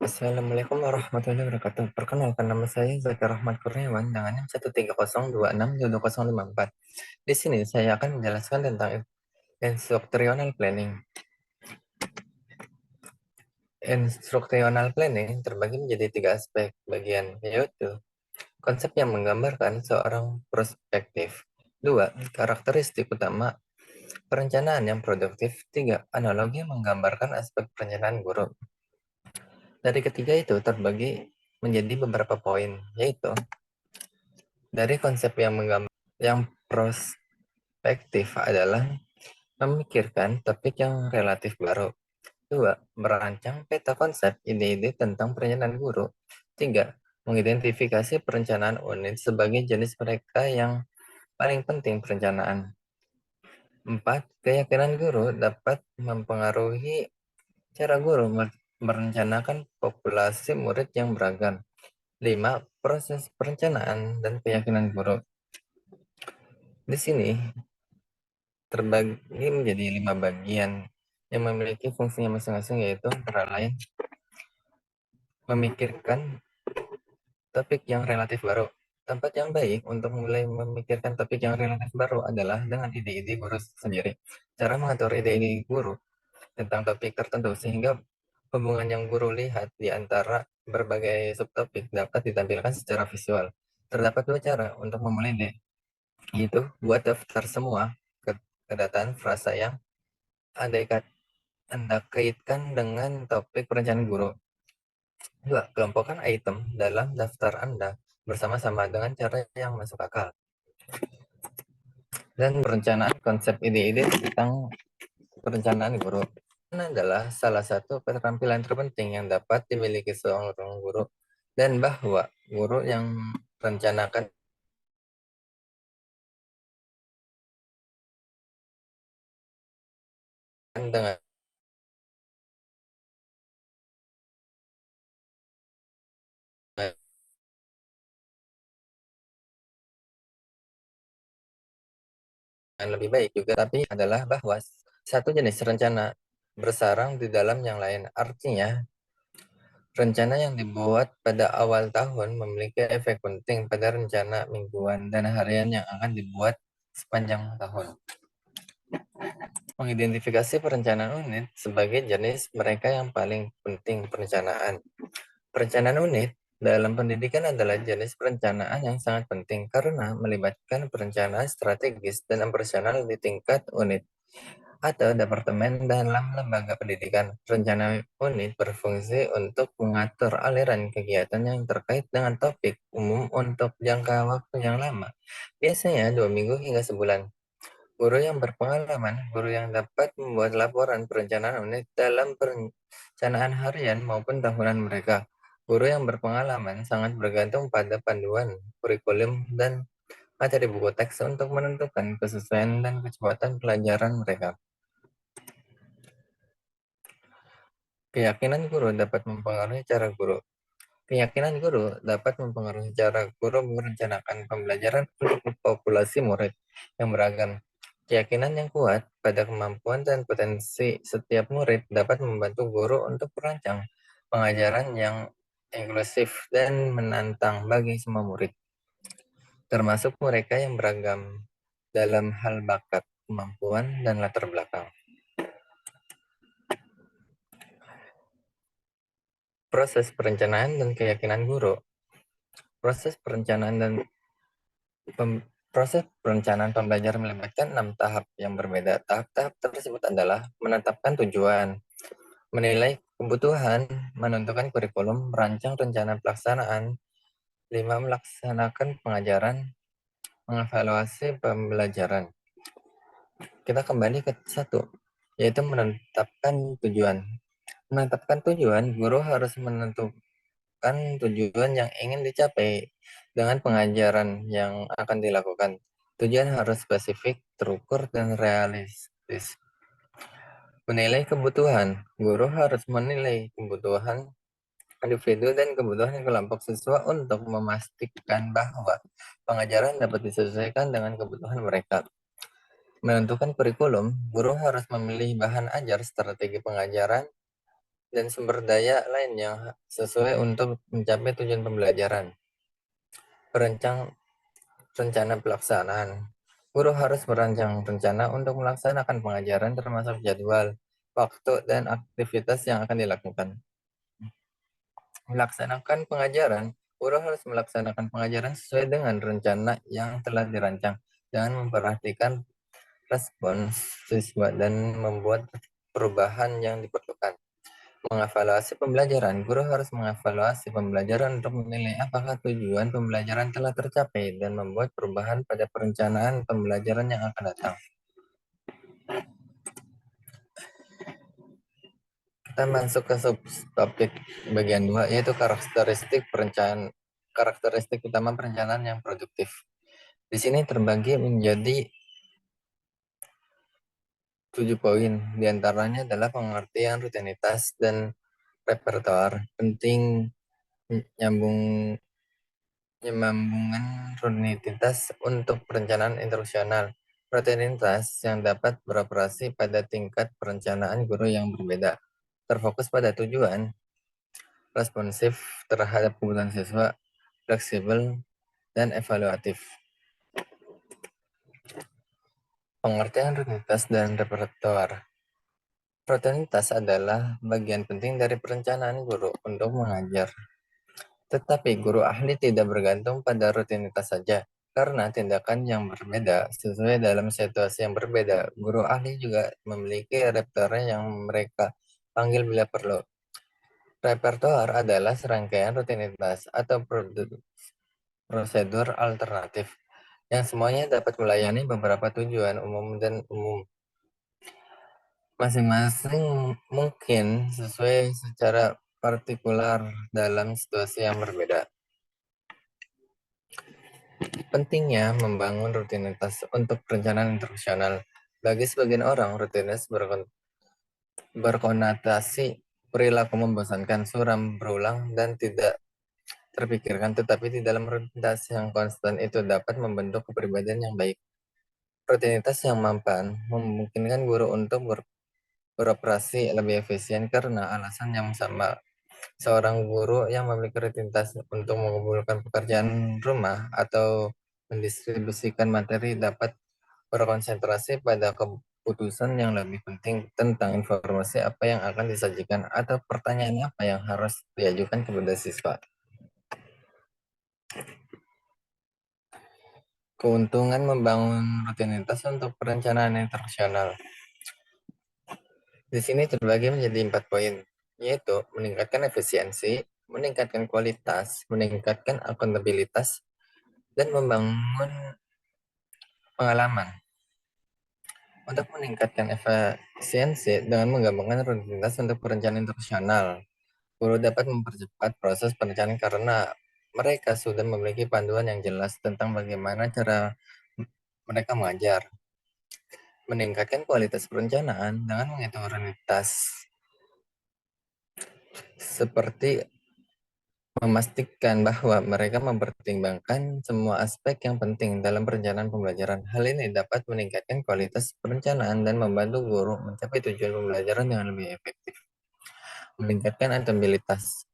Assalamualaikum warahmatullahi wabarakatuh. Perkenalkan, nama saya Zaki Rahmat Kurniawan dengan NIM 130262254. Di sini saya akan menjelaskan tentang instructional planning. Instructional planning terbagi menjadi 3 aspek bagian, yaitu konsep yang menggambarkan seorang perspektif. 2. Karakteristik utama perencanaan yang produktif. 3. Analogi yang menggambarkan aspek perencanaan guru. Dari ketiga itu terbagi menjadi beberapa poin, yaitu dari konsep yang prospektif adalah memikirkan topik yang relatif baru. 2. Merancang peta konsep ide-ide tentang perencanaan guru. 3. Mengidentifikasi perencanaan unit sebagai jenis mereka yang paling penting perencanaan. 4. Keyakinan guru dapat mempengaruhi cara guru merencanakan populasi murid yang beragam. 5. Proses perencanaan dan keyakinan guru. Di sini terbagi menjadi 5 bagian yang memiliki fungsinya masing-masing, yaitu antara lain memikirkan topik yang relatif baru. Tempat yang baik untuk mulai memikirkan topik yang relatif baru adalah dengan ide-ide guru sendiri. Cara mengatur ide-ide guru tentang topik tertentu sehingga hubungan yang guru lihat di antara berbagai subtopik dapat ditampilkan secara visual. Terdapat 2 cara untuk memulai ide, yaitu buat daftar semua kedatangan frasa yang Anda kaitkan dengan topik perencanaan guru. 2. Kelompokkan item dalam daftar Anda bersama-sama dengan cara yang masuk akal. Dan perencanaan konsep ide-ide tentang perencanaan guru. Ini adalah salah satu keterampilan terpenting yang dapat dimiliki seorang guru, dan bahwa guru yang merencanakan dengan lebih baik juga, tapi adalah bahwa satu jenis rencana bersarang di dalam yang lain. Artinya, rencana yang dibuat pada awal tahun memiliki efek penting pada rencana mingguan dan harian yang akan dibuat sepanjang tahun. Mengidentifikasi perencanaan unit sebagai jenis mereka yang paling penting perencanaan. Perencanaan unit dalam pendidikan adalah jenis perencanaan yang sangat penting karena melibatkan perencanaan strategis dan operasional di tingkat unit atau departemen dalam lembaga pendidikan. Rencana unit berfungsi untuk mengatur aliran kegiatan yang terkait dengan topik umum untuk jangka waktu yang lama, biasanya 2 minggu hingga sebulan. Guru yang berpengalaman, guru yang dapat membuat laporan perencanaan unit dalam perencanaan harian maupun tahunan mereka. Guru yang berpengalaman sangat bergantung pada panduan, kurikulum, dan materi buku teks untuk menentukan kesesuaian dan kecepatan pelajaran mereka. Keyakinan guru dapat mempengaruhi cara guru. Keyakinan guru dapat mempengaruhi cara guru merencanakan pembelajaran untuk populasi murid yang beragam. Keyakinan yang kuat pada kemampuan dan potensi setiap murid dapat membantu guru untuk merancang pengajaran yang inklusif dan menantang bagi semua murid, termasuk mereka yang beragam dalam hal bakat, kemampuan, dan latar belakang. Proses perencanaan dan keyakinan guru. Proses perencanaan pembelajaran melibatkan 6 tahap yang berbeda. Tahap-tahap tersebut adalah menetapkan tujuan, menilai kebutuhan, menentukan kurikulum, merancang rencana pelaksanaan, 5. Melaksanakan pengajaran, mengevaluasi pembelajaran. Kita kembali ke 1, yaitu menetapkan tujuan. Menetapkan tujuan, guru harus menentukan tujuan yang ingin dicapai dengan pengajaran yang akan dilakukan. Tujuan harus spesifik, terukur, dan realistis. Menilai kebutuhan, guru harus menilai kebutuhan individu dan kebutuhan kelompok siswa untuk memastikan bahwa pengajaran dapat disesuaikan dengan kebutuhan mereka. Menentukan kurikulum, guru harus memilih bahan ajar, strategi pengajaran, dan sumber daya lain yang sesuai untuk mencapai tujuan pembelajaran. Perancang rencana pelaksanaan. Guru harus merancang rencana untuk melaksanakan pengajaran termasuk jadwal, waktu, dan aktivitas yang akan dilakukan. Melaksanakan pengajaran, guru harus melaksanakan pengajaran sesuai dengan rencana yang telah dirancang, dengan memperhatikan respons siswa dan membuat perubahan yang diperlukan. Mengevaluasi pembelajaran, guru harus mengevaluasi pembelajaran untuk menilai apakah tujuan pembelajaran telah tercapai dan membuat perubahan pada perencanaan pembelajaran yang akan datang. Kita masuk ke subtopik bagian 2, yaitu karakteristik utama perencanaan yang produktif. Di sini terbagi menjadi 7 poin. Di antaranya adalah pengertian rutinitas dan repertoar, penting nyambung Penyambungan rutinitas untuk perencanaan instruksional. Rutinitas yang dapat beroperasi pada tingkat perencanaan guru yang berbeda. Terfokus pada tujuan, responsif terhadap kebutuhan siswa, fleksibel, dan evaluatif. Pengertian rutinitas dan repertoar. Rutinitas adalah bagian penting dari perencanaan guru untuk mengajar. Tetapi guru ahli tidak bergantung pada rutinitas saja, karena tindakan yang berbeda sesuai dalam situasi yang berbeda. Guru ahli juga memiliki repertoire yang mereka panggil bila perlu. Repertoire adalah serangkaian rutinitas atau prosedur alternatif yang semuanya dapat melayani beberapa tujuan umum dan umum. Masing-masing mungkin sesuai secara partikular dalam situasi yang berbeda. Pentingnya membangun rutinitas untuk perencanaan instruksional. Bagi sebagian orang, rutinitas berkonotasi perilaku membosankan, suram, berulang, dan tidak terpikirkan. Tetapi di dalam rutinitas yang konstan itu dapat membentuk kepribadian yang baik. Rutinitas yang mampan memungkinkan guru untuk beroperasi lebih efisien karena alasan yang sama. Seorang guru yang memiliki rutinitas untuk mengumpulkan pekerjaan rumah atau mendistribusikan materi dapat berkonsentrasi pada keputusan yang lebih penting tentang informasi apa yang akan disajikan atau pertanyaan apa yang harus diajukan kepada siswa. Keuntungan membangun rutinitas untuk perencanaan instruksional. Di sini terbagi menjadi 4 poin, yaitu meningkatkan efisiensi, meningkatkan kualitas, meningkatkan akuntabilitas, dan membangun pengalaman. Untuk meningkatkan efisiensi dengan menggabungkan rutinitas untuk perencanaan instruksional, guru dapat mempercepat proses perencanaan karena mereka sudah memiliki panduan yang jelas tentang bagaimana cara mereka mengajar. Meningkatkan kualitas perencanaan dengan menghitung rutinitas seperti memastikan bahwa mereka mempertimbangkan semua aspek yang penting dalam perencanaan pembelajaran. Hal ini dapat meningkatkan kualitas perencanaan dan membantu guru mencapai tujuan pembelajaran dengan lebih efektif. Meningkatkan akuntabilitas.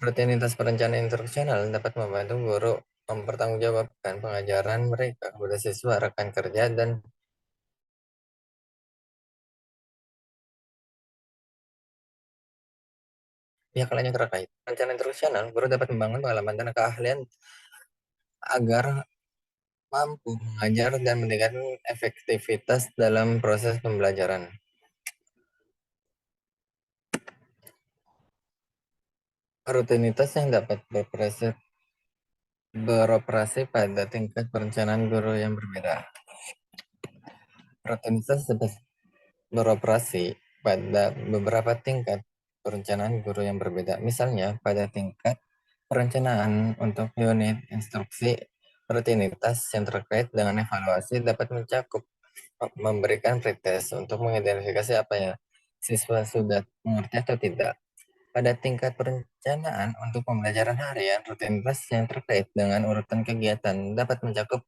Rutinitas perencanaan instruksional dapat membantu guru mempertanggungjawabkan pengajaran mereka kepada siswa, rekan kerja, dan pihak lain yang terkait. Perencanaan instruksional, guru dapat membangun pengalaman dan keahlian agar mampu mengajar dan meningkatkan efektivitas dalam proses pembelajaran. Rutinitas yang dapat beroperasi pada tingkat perencanaan guru yang berbeda. Rutinitas dapat beroperasi pada beberapa tingkat perencanaan guru yang berbeda. Misalnya, pada tingkat perencanaan untuk unit instruksi, rutinitas yang terkait dengan evaluasi dapat mencakup memberikan pretest untuk mengidentifikasi apa ya siswa sudah mengerti atau tidak. Pada tingkat perencanaan untuk pembelajaran harian, rutinitas yang terkait dengan urutan kegiatan dapat mencakup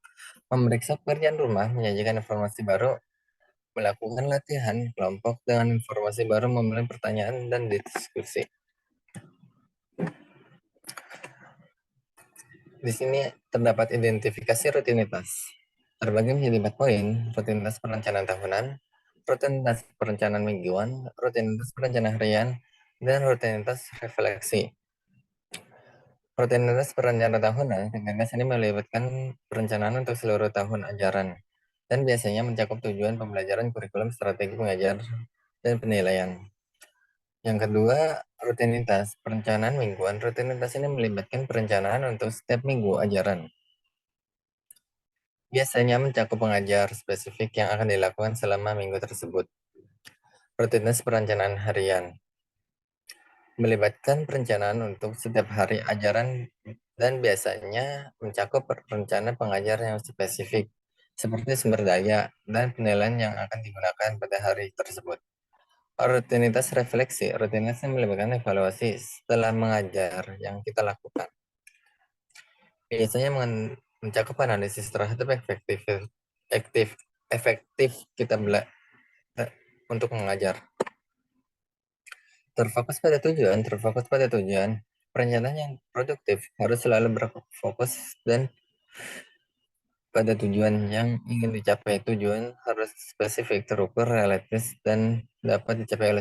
memeriksa pekerjaan rumah, menyajikan informasi baru, Melakukan latihan kelompok dengan informasi baru, memulai pertanyaan dan diskusi. Di sini terdapat identifikasi rutinitas. Terbagi menjadi 4 poin: rutinitas perencanaan tahunan, rutinitas perencanaan mingguan, rutinitas perencanaan harian, dan rutinitas refleksi. Rutinitas perencanaan tahunan, rutinitas ini melibatkan perencanaan untuk seluruh tahun ajaran, dan biasanya mencakup tujuan pembelajaran, kurikulum, strategi pengajar, dan penilaian. Yang kedua, rutinitas perencanaan mingguan. Rutinitas ini melibatkan perencanaan untuk setiap minggu ajaran. Biasanya mencakup pengajar spesifik yang akan dilakukan selama minggu tersebut. Rutinitas perencanaan harian melibatkan perencanaan untuk setiap hari ajaran dan biasanya mencakup rencana pengajar yang spesifik, seperti sumber daya dan penilaian yang akan digunakan pada hari tersebut. Rutinitas refleksi. Rutinitas yang melibatkan evaluasi setelah mengajar yang kita lakukan. Biasanya mencakup analisis terhadap efektif kita untuk mengajar. Terfokus pada tujuan. Perencanaan yang produktif harus selalu berfokus dan pada tujuan yang ingin dicapai. Tujuan harus spesifik, terukur, realistis, dan dapat dicapai oleh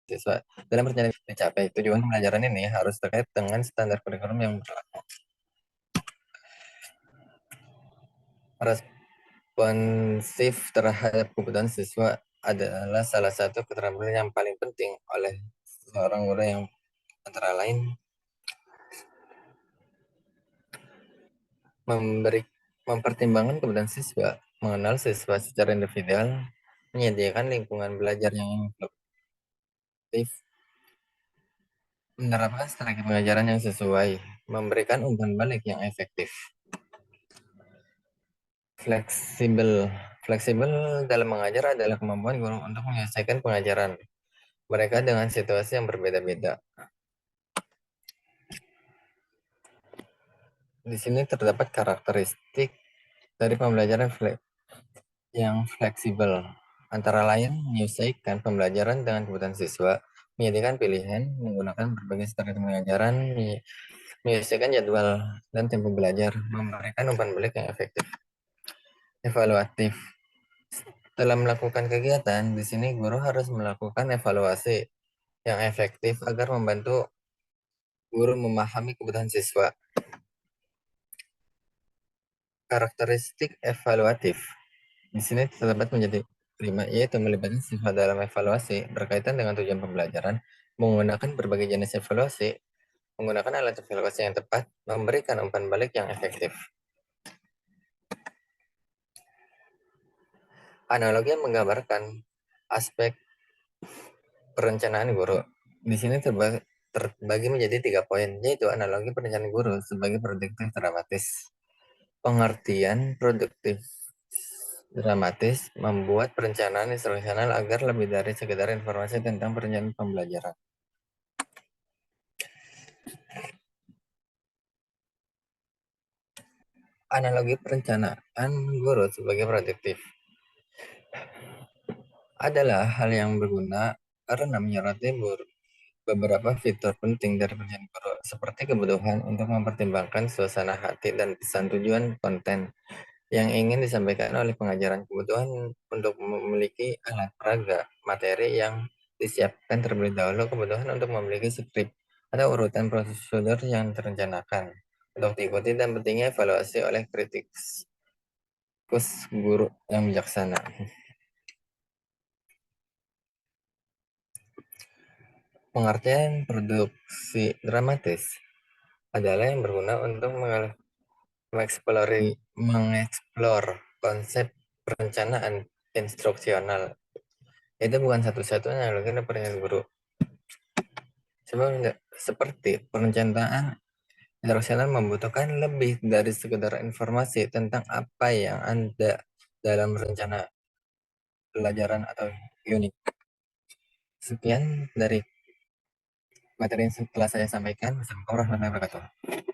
siswa. Dalam perencanaan yang dicapai, tujuan pembelajaran ini harus terkait dengan standar kurikulum yang berlaku. Responsif terhadap kebutuhan siswa adalah salah satu keterampilan yang paling penting oleh seorang guru, yang antara lain mempertimbangkan kebutuhan siswa, mengenal siswa secara individual, menyediakan lingkungan belajar yang inklusif, menerapkan strategi pengajaran yang sesuai, memberikan umpan balik yang efektif. Fleksibel. Fleksibel dalam mengajar adalah kemampuan guru untuk menyelesaikan pengajaran mereka dengan situasi yang berbeda-beda. Di sini terdapat karakteristik dari pembelajaran yang fleksibel, antara lain menyesuaikan pembelajaran dengan kebutuhan siswa, menyediakan pilihan, menggunakan berbagai strategi pengajaran, menyesuaikan jadwal dan tempo belajar, memberikan umpan balik yang efektif. Evaluatif. Dalam melakukan kegiatan, di sini guru harus melakukan evaluasi yang efektif agar membantu guru memahami kebutuhan siswa. Karakteristik evaluatif. Di sini terdapat menjadi 5, yaitu melibatkan siswa dalam evaluasi berkaitan dengan tujuan pembelajaran, menggunakan berbagai jenis evaluasi, menggunakan alat evaluasi yang tepat, memberikan umpan balik yang efektif. Analogi yang menggambarkan aspek perencanaan guru. Di sini terbagi menjadi 3 poin, yaitu analogi perencanaan guru sebagai produktif dramatis. Pengertian produktif dramatis membuat perencanaan instruksional agar lebih dari sekedar informasi tentang perencanaan pembelajaran. Analogi perencanaan guru sebagai produktif adalah hal yang berguna karena menyoroti beberapa fitur penting dari perencanaan guru, seperti kebutuhan untuk mempertimbangkan suasana hati dan pesan tujuan konten yang ingin disampaikan oleh pengajaran, kebutuhan untuk memiliki alat peraga materi yang disiapkan terlebih dahulu, kebutuhan untuk memiliki skrip atau urutan prosedur yang direncanakan untuk diikuti, dan pentingnya evaluasi oleh kritikus guru yang bijaksana. Pengertian produksi dramatis adalah yang berguna untuk mengeksplor konsep perencanaan instruksional. Itu bukan satu-satunya analogi perencanaan guru. Seperti perencanaan instruksional membutuhkan lebih dari sekedar informasi tentang apa yang ada dalam rencana pelajaran atau unit. Sekian dari materi yang telah saya sampaikan. Wassalamualaikum warahmatullahi wabarakatuh.